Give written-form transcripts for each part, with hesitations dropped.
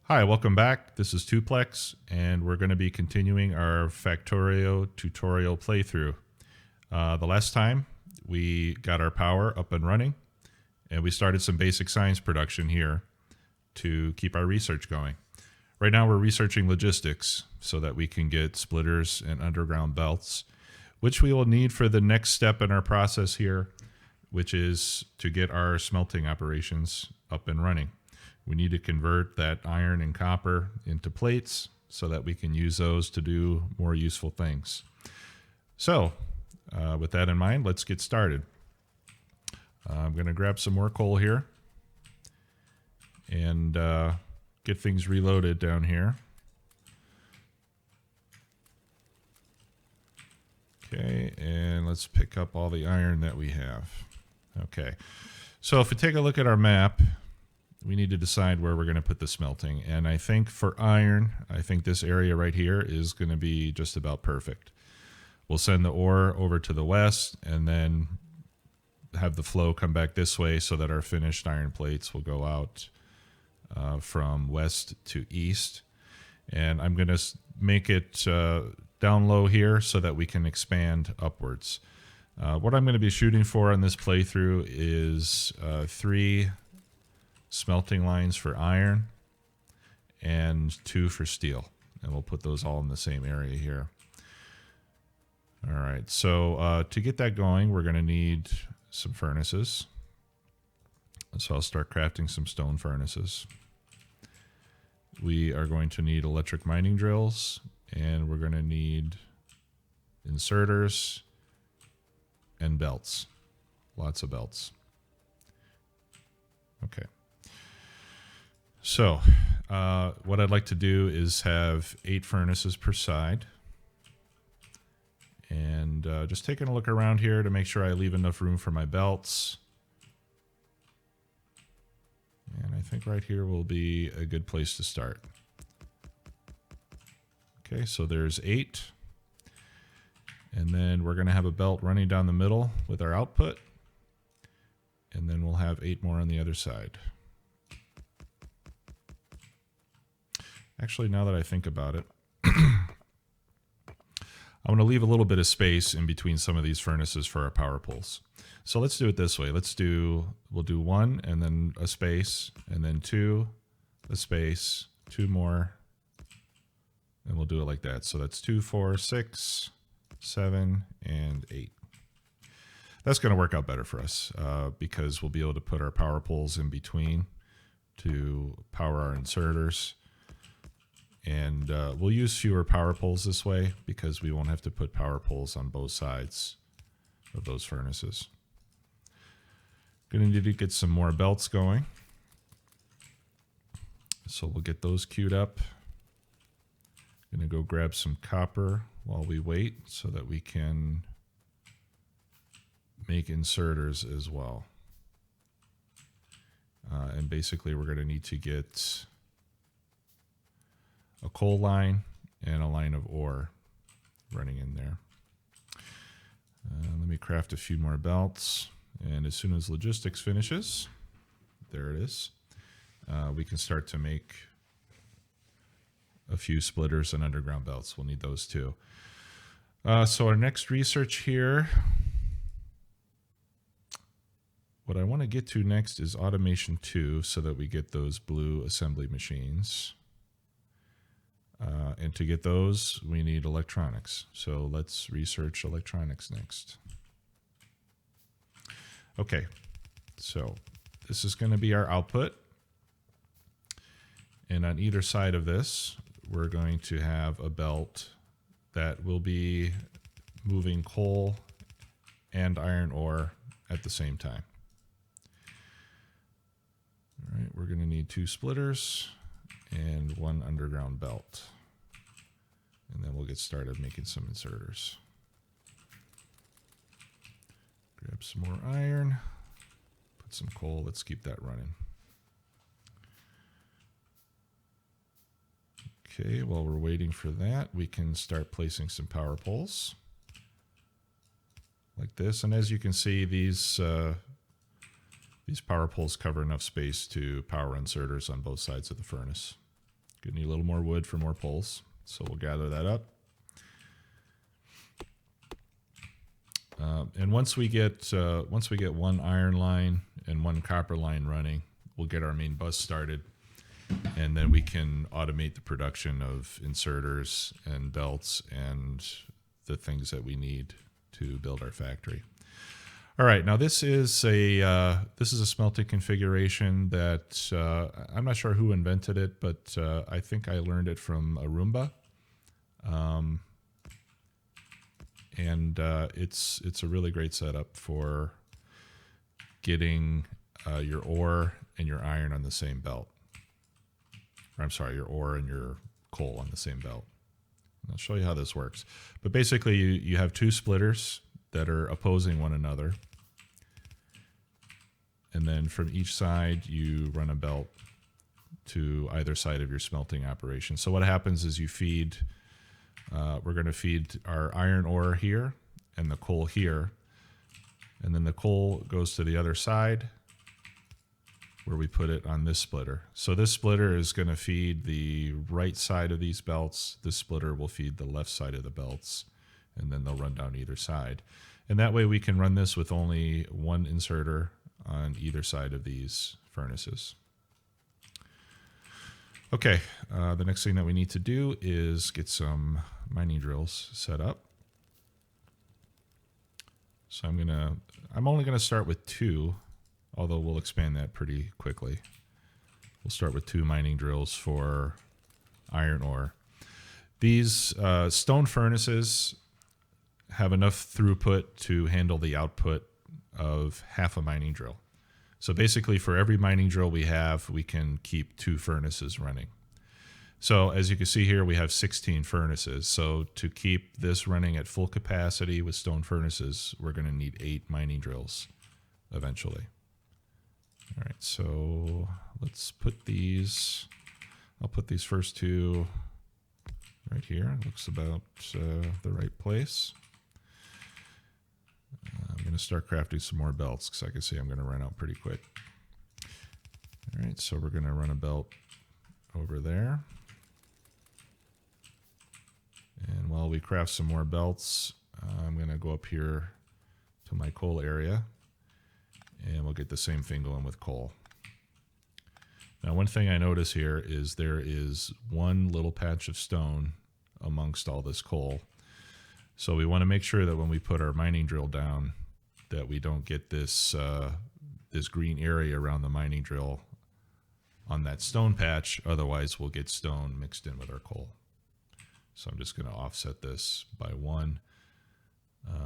Hi, welcome back. This is Tuplex, and we're going to be continuing our Factorio tutorial playthrough. The last time, we got our power up and running, and we started some basic science production here to keep our research going. Right now, we're researching logistics so that we can get splitters and underground belts, which we will need for the next step in our process here, which is to get our smelting operations up and running. We need to convert that iron and copper into plates so that we can use those to do more useful things. So, with that in mind, let's get started. I'm going to grab some more coal here and get things reloaded down here. Okay, and let's pick up all the iron that we have. Okay, so if we take a look at our map, we need to decide where we're going to put the smelting. And I think for iron, I think this area right here is going to be just about perfect. We'll send the ore over to the west and then have the flow come back this way so that our finished iron plates will go out from west to east. And I'm going to make it down low here so that we can expand upwards. What I'm going to be shooting for on this playthrough is 3 smelting lines for iron and 2 for steel, and we'll put those all in the same area here. All right, so to get that going, we're going to need some furnaces. So I'll start crafting some stone furnaces. We are going to need electric mining drills, and we're going to need inserters and belts. Lots of belts. Okay. So, what I'd like to do is have 8 furnaces per side. And just taking a look around here to make sure I leave enough room for my belts. And I think right here will be a good place to start. Okay, so there's 8. And then we're going to have a belt running down the middle with our output. And then we'll have 8 more on the other side. Actually, now that I think about it, I'm going to leave a little bit of space in between some of these furnaces for our power poles. So let's do it this way. We'll do 1 and then a space, and then 2, a space, 2 more, and we'll do it like that. So that's 2, 4, 6, 7, and 8. That's going to work out better for us because we'll be able to put our power poles in between to power our inserters. And we'll use fewer power poles this way because we won't have to put power poles on both sides of those furnaces. Going to need to get some more belts going. So we'll get those queued up. Going to go grab some copper while we wait so that we can make inserters as well. And basically we're going to need to get a coal line and a line of ore running in there. Let me craft a few more belts, and as soon as logistics finishes, there it is, we can start to make a few splitters and underground belts. We'll need those too. So our next research here, what I want to get to next is automation 2 so that we get those blue assembly machines. And to get those, we need electronics. So let's research electronics next. Okay, so this is going to be our output. And on either side of this, we're going to have a belt that will be moving coal and iron ore at the same time. All right, we're going to need 2 splitters and 1 underground belt. And then we'll get started making some inserters. Grab some more iron, put some coal, let's keep that running. Okay, while we're waiting for that, we can start placing some power poles like this. And as you can see, these power poles cover enough space to power inserters on both sides of the furnace. Gonna need a little more wood for more poles, so we'll gather that up. And once we get one iron line and one copper line running, we'll get our main bus started, and then we can automate the production of inserters and belts and the things that we need to build our factory. All right, now this is a smelting configuration that I'm not sure who invented it, but I think I learned it from a Roomba. And it's a really great setup for getting your ore and your iron on the same belt. Or, I'm sorry, your ore and your coal on the same belt. And I'll show you how this works. But basically, you have two splitters that are opposing one another. And then from each side, you run a belt to either side of your smelting operation. So what happens is you feed, we're going to feed our iron ore here and the coal here. And then the coal goes to the other side where we put it on this splitter. So this splitter is going to feed the right side of these belts. This splitter will feed the left side of the belts, and then they'll run down either side. And that way we can run this with only one inserter on either side of these furnaces. Okay, the next thing that we need to do is get some mining drills set up. So I'm only gonna start with 2, although we'll expand that pretty quickly. We'll start with 2 mining drills for iron ore. These stone furnaces have enough throughput to handle the output of half a mining drill. So basically for every mining drill we have, we can keep 2 furnaces running. So as you can see here, we have 16 furnaces. So to keep this running at full capacity with stone furnaces, we're going to need 8 mining drills eventually. All right, so let's put these, I'll put these first 2 right here. Looks about the right place. I'm going to start crafting some more belts because I can see I'm going to run out pretty quick. All right, so we're going to run a belt over there. And while we craft some more belts, I'm going to go up here to my coal area, and we'll get the same thing going with coal. Now, one thing I notice here is there is one little patch of stone amongst all this coal. So we want to make sure that when we put our mining drill down, that we don't get this this green area around the mining drill on that stone patch. Otherwise, we'll get stone mixed in with our coal. So I'm just going to offset this by 1.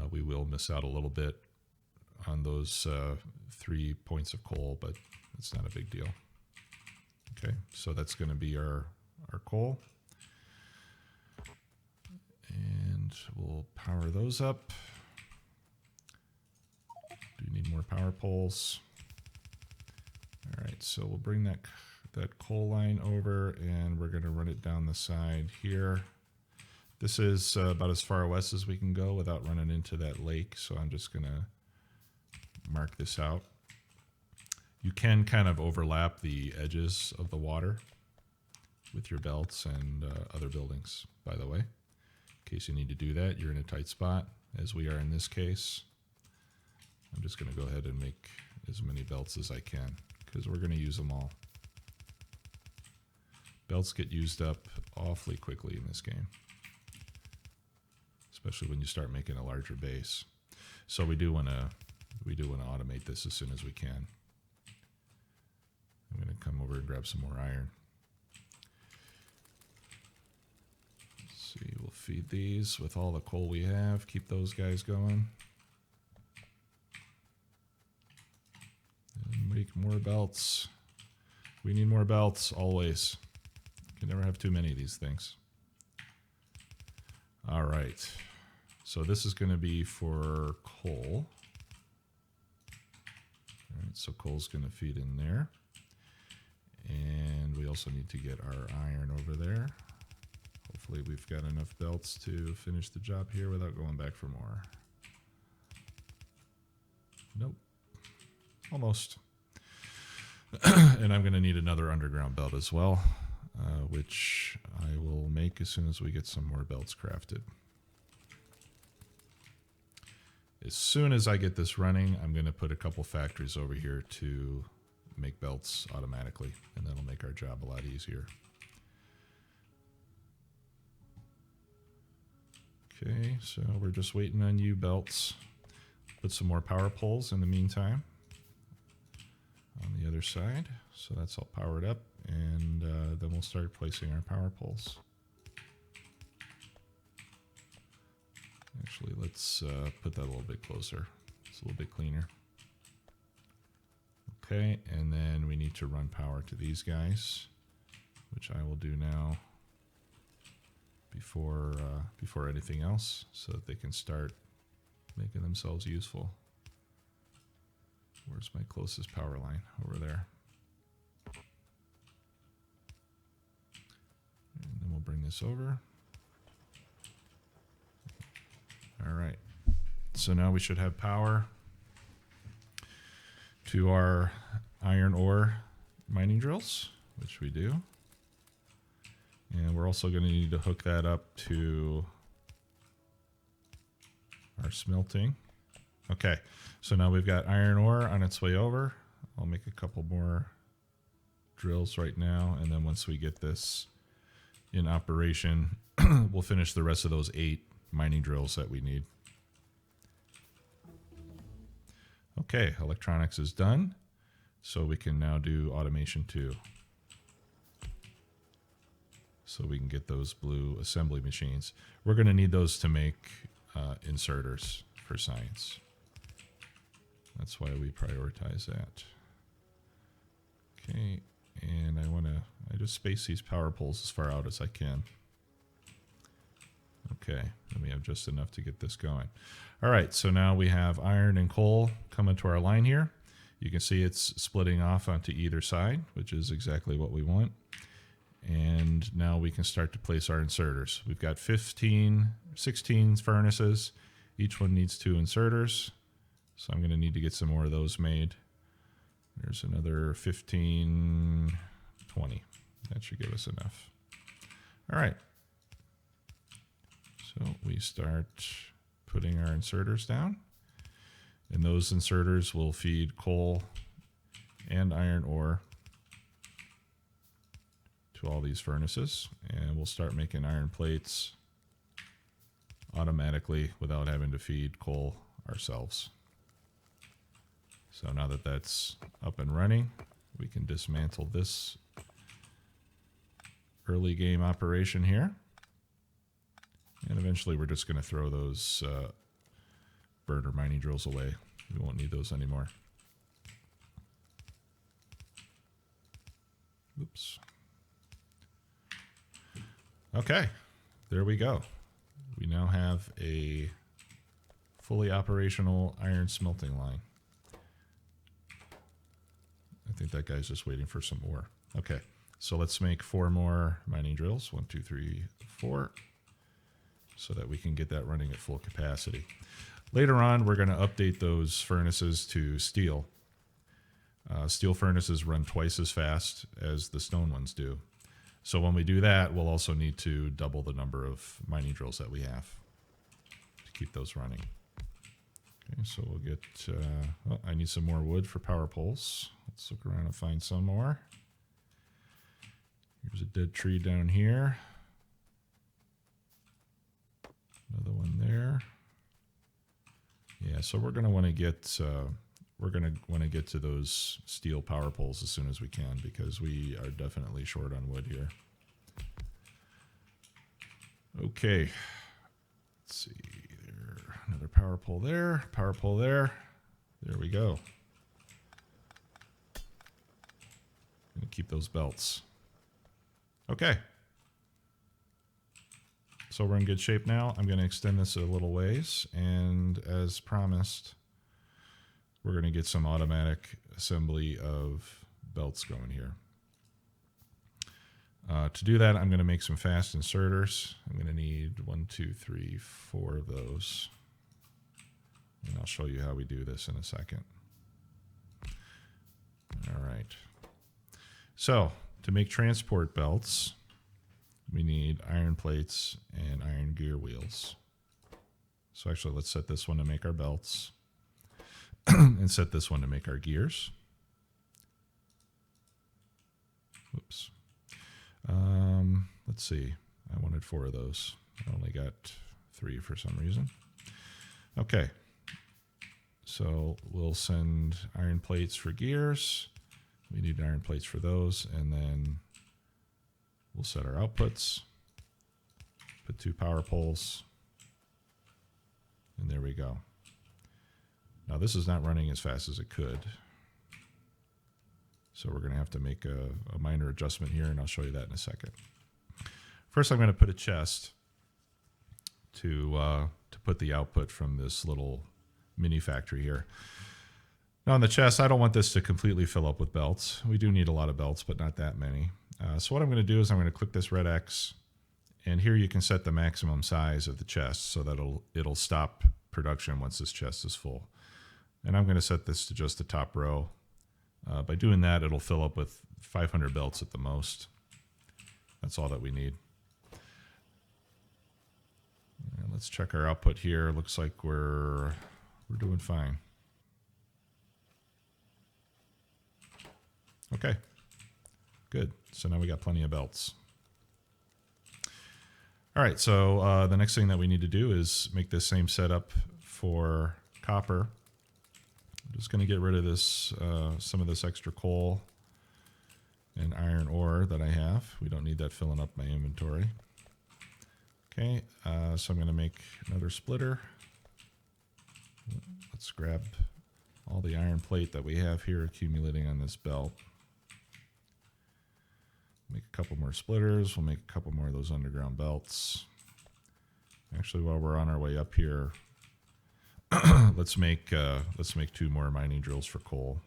We will miss out a little bit on those 3 points of coal, but it's not a big deal. Okay, so that's going to be our coal. And we'll power those up. Do you need more power poles? All right, so we'll bring that coal line over, and we're going to run it down the side here. This is about as far west as we can go without running into that lake, so I'm just going to mark this out. You can kind of overlap the edges of the water with your belts and other buildings, by the way. In case you need to do that, you're in a tight spot, as we are in this case. I'm just going to go ahead and make as many belts as I can, because we're going to use them all. Belts get used up awfully quickly in this game, especially when you start making a larger base. So we do want to automate this as soon as we can. I'm going to come over and grab some more iron. Let's see, we'll feed these with all the coal we have. Keep those guys going. And make more belts. We need more belts, always. You can never have too many of these things. All right. So this is going to be for coal. All right, so coal's going to feed in there. And we also need to get our iron over there. Hopefully we've got enough belts to finish the job here without going back for more. Nope. Almost. And I'm going to need another underground belt as well. which I will make as soon as we get some more belts crafted. As soon as I get this running, I'm going to put a couple factories over here to make belts automatically, and that'll make our job a lot easier. Okay, so we're just waiting on you belts. Put some more power poles in the meantime on the other side. So that's all powered up, and then we'll start placing our power poles. Actually, let's put that a little bit closer. It's a little bit cleaner. Okay, and then we need to run power to these guys, which I will do now before anything else, so that they can start making themselves useful. Where's my closest power line? Over there. And then we'll bring this over. All right. So now we should have power to our iron ore mining drills, which we do. And we're also going to need to hook that up to our smelting. Okay, so now we've got iron ore on its way over. I'll make a couple more drills right now, and then once we get this in operation, we'll finish the rest of those 8 mining drills that we need. Okay, electronics is done, so we can now do automation 2. So we can get those blue assembly machines. We're going to need those to make inserters for science. That's why we prioritize that. Okay, and I just space these power poles as far out as I can. Okay, and we have just enough to get this going. All right, so now we have iron and coal coming to our line here. You can see it's splitting off onto either side, which is exactly what we want. And now we can start to place our inserters. We've got 16 furnaces. Each one needs 2 inserters. So I'm going to need to get some more of those made. There's another 15, 20. That should give us enough. All right. So we start putting our inserters down. And those inserters will feed coal and iron ore to all these furnaces, and we'll start making iron plates automatically without having to feed coal ourselves. So now that that's up and running, we can dismantle this early game operation here, and eventually we're just going to throw those burner mining drills away. We won't need those anymore. Oops. Okay, there we go. We now have a fully operational iron smelting line. I think that guy's just waiting for some ore. Okay, so let's make 4 more mining drills. 1, 2, 3, 4, so that we can get that running at full capacity. Later on, we're going to update those furnaces to steel. Steel furnaces run twice as fast as the stone ones do. So when we do that, we'll also need to double the number of mining drills that we have to keep those running. Okay, so we'll get, oh, I need some more wood for power poles. Let's look around and find some more. Here's a dead tree down here. Another one there. Yeah, so we're going to want to get to those steel power poles as soon as we can, because we are definitely short on wood here. Okay, let's see there. Another power pole there. Power pole there. There we go. Gonna keep those belts. Okay. So we're in good shape now. I'm going to extend this a little ways, and as promised, we're going to get some automatic assembly of belts going here. To do that, I'm going to make some fast inserters. I'm going to need 1, 2, 3, 4 of those. And I'll show you how we do this in a second. All right. So to make transport belts, we need iron plates and iron gear wheels. So actually, let's set this one to make our belts and set this one to make our gears. Whoops. Let's see. I wanted 4 of those. I only got 3 for some reason. Okay. So we'll send iron plates for gears. We need iron plates for those, and then we'll set our outputs. Put 2 power poles. And there we go. Now this is not running as fast as it could. So we're going to have to make a minor adjustment here, and I'll show you that in a second. First, I'm going to put a chest to put the output from this little mini factory here. Now on the chest, I don't want this to completely fill up with belts. We do need a lot of belts, but not that many. So what I'm going to do is I'm going to click this red X, and here you can set the maximum size of the chest so that it'll stop production once this chest is full. And I'm going to set this to just the top row. By doing that, it'll fill up with 500 belts at the most. That's all that we need. And let's check our output here. Looks like we're doing fine. Okay, good. So now we got plenty of belts. All right, so the next thing that we need to do is make this same setup for copper. I'm just going to get rid of this, some of this extra coal and iron ore that I have. We don't need that filling up my inventory. Okay, so I'm going to make another splitter. Let's grab all the iron plate that we have here accumulating on this belt. Make a couple more splitters. We'll make a couple more of those underground belts. Actually, while we're on our way up here, let's make 2 more mining drills for coal.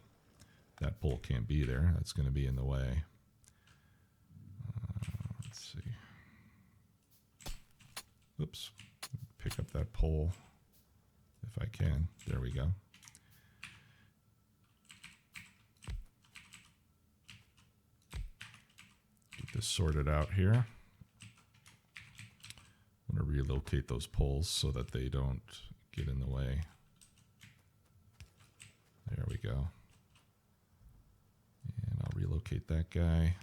That pole can't be there. That's going to be in the way. Let's see. Oops. Pick up that pole if I can. There we go. Get this sorted out here. I'm going to relocate those poles so that they don't get in the way. There we go. And I'll relocate that guy.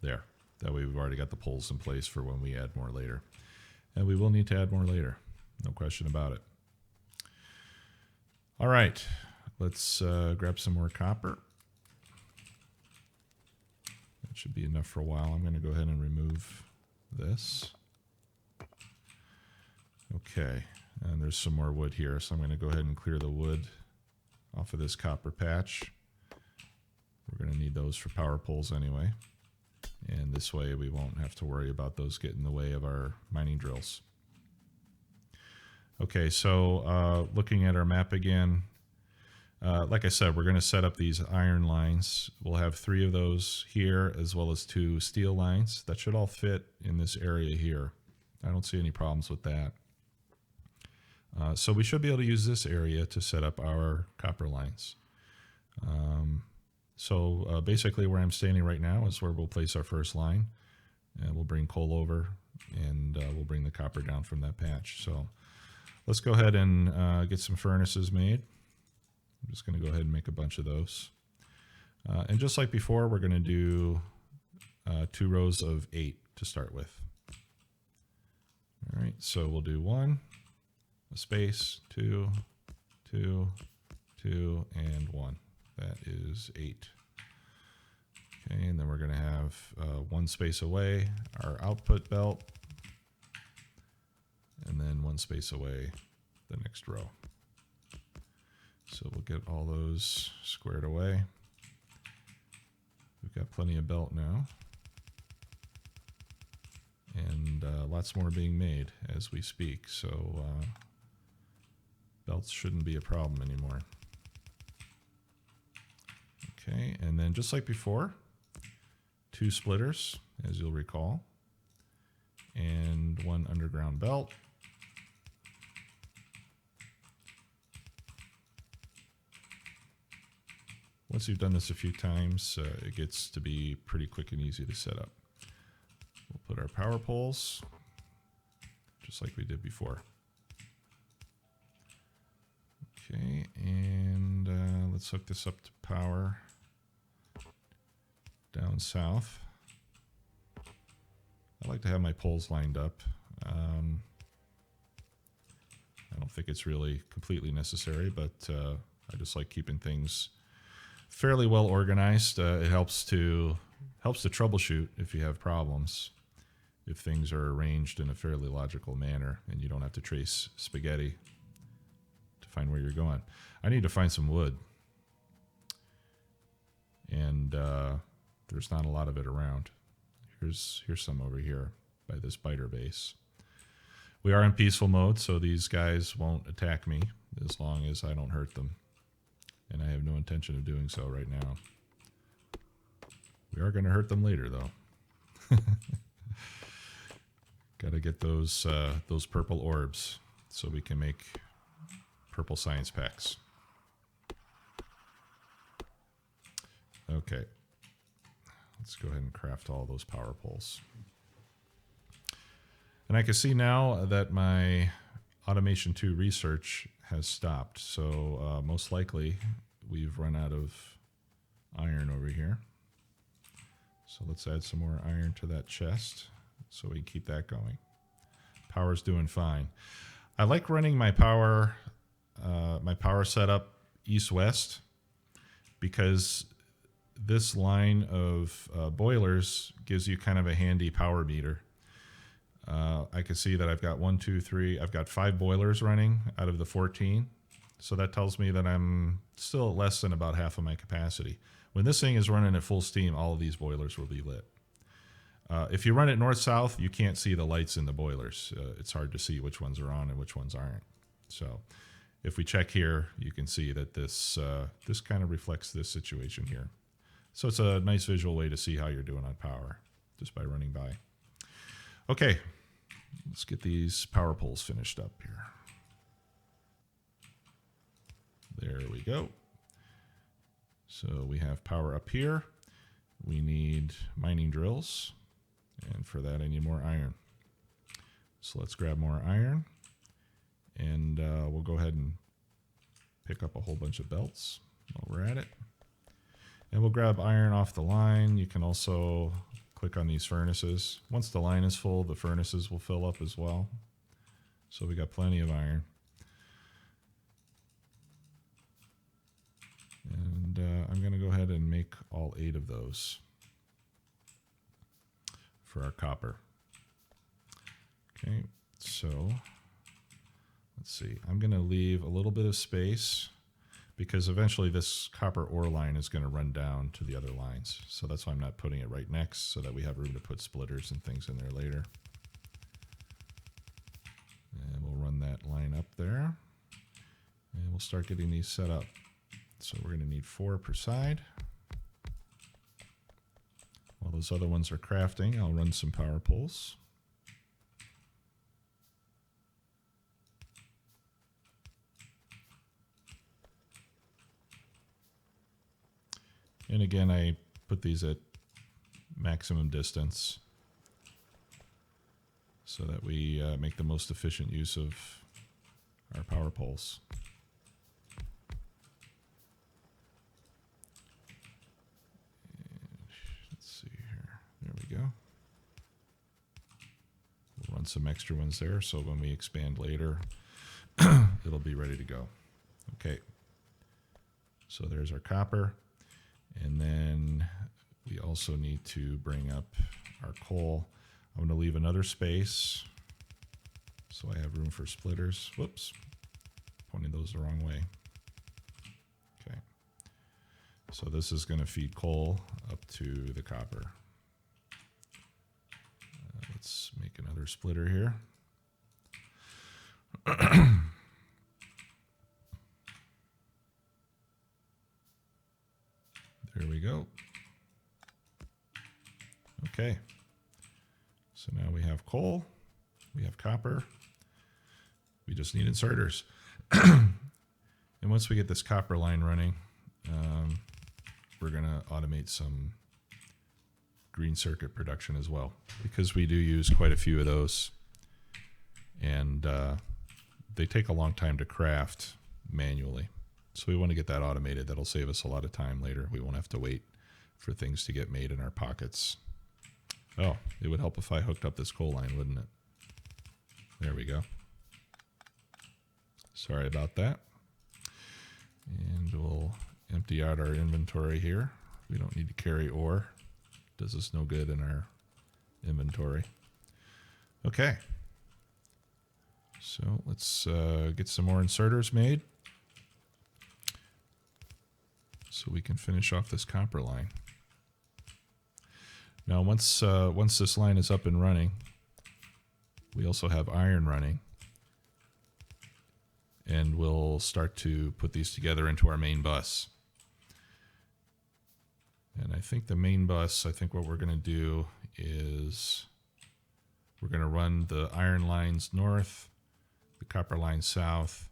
There. That way we've already got the poles in place for when we add more later. And we will need to add more later. No question about it. All right. Let's grab some more copper. That should be enough for a while. I'm going to go ahead and remove this. Okay, and there's some more wood here, so I'm going to go ahead and clear the wood off of this copper patch. We're going to need those for power poles anyway, and this way we won't have to worry about those getting in the way of our mining drills. Okay, so looking at our map again, like I said, we're going to set up these iron lines. We'll have 3 of those here, as well as 2 steel lines. That should all fit in this area here. I don't see any problems with that. So we should be able to use this area to set up our copper lines. So basically where I'm standing right now is where we'll place our first line. And we'll bring coal over, and we'll bring the copper down from that patch. So let's go ahead and get some furnaces made. I'm just going to go ahead and make a bunch of those. And just like before, we're going to do 2 rows of 8 to start with. All right, so we'll do 1, a space, 2, 2, 2, and 1. That is 8. Okay, and then we're going to have 1 space away our output belt, and then 1 space away the next row. So we'll get all those squared away. We've got plenty of belt now. And lots more being made as we speak, so belts shouldn't be a problem anymore. Okay, and then just like before, 2 splitters, as you'll recall, and 1 underground belt. once you've done this a few times, it gets to be pretty quick and easy to set up. We'll put our power poles, just like we did before. Okay, and let's hook this up to power down south. I like to have my poles lined up. I don't think it's really completely necessary, but I just like keeping things fairly well organized. It helps to troubleshoot if you have problems, if things are arranged in a fairly logical manner and you don't have to trace spaghetti to find where you're going. I need to find some wood, and there's not a lot of it around. Here's some over here by this biter base. We are in peaceful mode, so these guys won't attack me as long as I don't hurt them. And I have no intention of doing so right now. We are going to hurt them later, though. Got to get those purple orbs so we can make purple science packs. Okay. Let's go ahead and craft all those power poles. And I can see now that my Automation 2 research has stopped. So most likely we've run out of iron over here. So let's add some more iron to that chest so we can keep that going. Power's doing fine. I like running my power setup east-west because this line of boilers gives you kind of a handy power meter. I can see that I've got 1, 2, 3. I've got 5 boilers running out of the 14. So that tells me that I'm still at less than about half of my capacity. When this thing is running at full steam, all of these boilers will be lit. If you run it north-south, you can't see the lights in the boilers. It's hard to see which ones are on and which ones aren't. So if we check here, you can see that this kind of reflects this situation here. So it's a nice visual way to see how you're doing on power just by running by. Okay, let's get these power poles finished up here. There we go. So we have power up here. We need mining drills, and for that I need more iron. So let's grab more iron, and we'll go ahead and pick up a whole bunch of belts while we're at it. And we'll grab iron off the line. You can also click on these furnaces. Once the line is full, the furnaces will fill up as well. So we got plenty of iron. And I'm going to go ahead and make all 8 of those for our copper. Okay, so let's see. I'm going to leave a little bit of space because eventually this copper ore line is going to run down to the other lines. So that's why I'm not putting it right next, so that we have room to put splitters and things in there later. And we'll run that line up there. And we'll start getting these set up. So we're going to need 4 per side. While those other ones are crafting, I'll run some power poles. And again, I put these at maximum distance so that we make the most efficient use of our power poles. Let's see here. There we go. We'll run some extra ones there so when we expand later, it'll be ready to go. Okay. So there's our copper. And then we also need to bring up our coal. I'm going to leave another space so I have room for splitters. Whoops, pointing those the wrong way. Okay, so this is going to feed coal up to the copper. Let's make another splitter here. There we go. Okay. So now we have coal, we have copper, we just need inserters. And once we get this copper line running, we're going to automate some green circuit production as well, because we do use quite a few of those, and they take a long time to craft manually. So we want to get that automated. That'll save us a lot of time later. We won't have to wait for things to get made in our pockets. Oh, it would help if I hooked up this coal line, wouldn't it? There we go. Sorry about that. And we'll empty out our inventory here. We don't need to carry ore. Does us no good in our inventory. Okay. So let's get some more inserters made so we can finish off this copper line. Now, once this line is up and running, we also have iron running, and we'll start to put these together into our main bus. And I think the main bus, I think what we're going to do is we're going to run the iron lines north, the copper line south,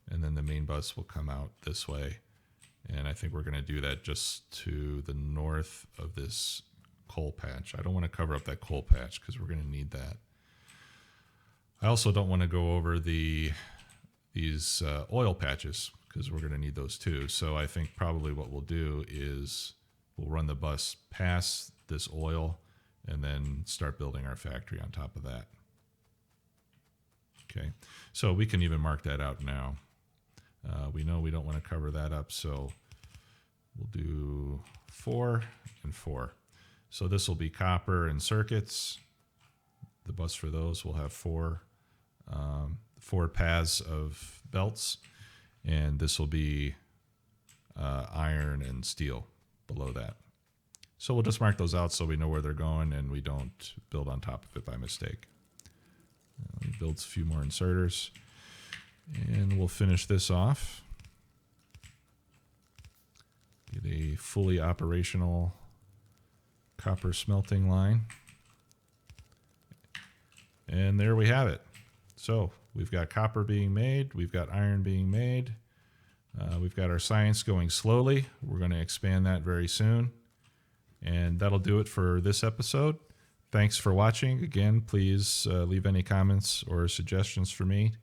and then the main bus will come out this way. And I think we're going to do that just to the north of this coal patch. I don't want to cover up that coal patch because we're going to need that. I also don't want to go over these oil patches because we're going to need those too. So I think probably what we'll do is we'll run the bus past this oil and then start building our factory on top of that. Okay, so we can even mark that out now. We know we don't want to cover that up, so we'll do 4 and 4. So this will be copper and circuits. The bus for those will have 4 paths of belts, and this will be iron and steel below that. So we'll just mark those out so we know where they're going and we don't build on top of it by mistake. Let me build a few more inserters, and we'll finish this off. Get a fully operational copper smelting line. And there we have it. So we've got copper being made, we've got iron being made, we've got our science going slowly. We're going to expand that very soon. And that'll do it for this episode. Thanks for watching. Again, please leave any comments or suggestions for me.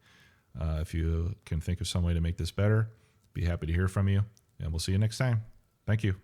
If you can think of some way to make this better, be happy to hear from you. And we'll see you next time. Thank you.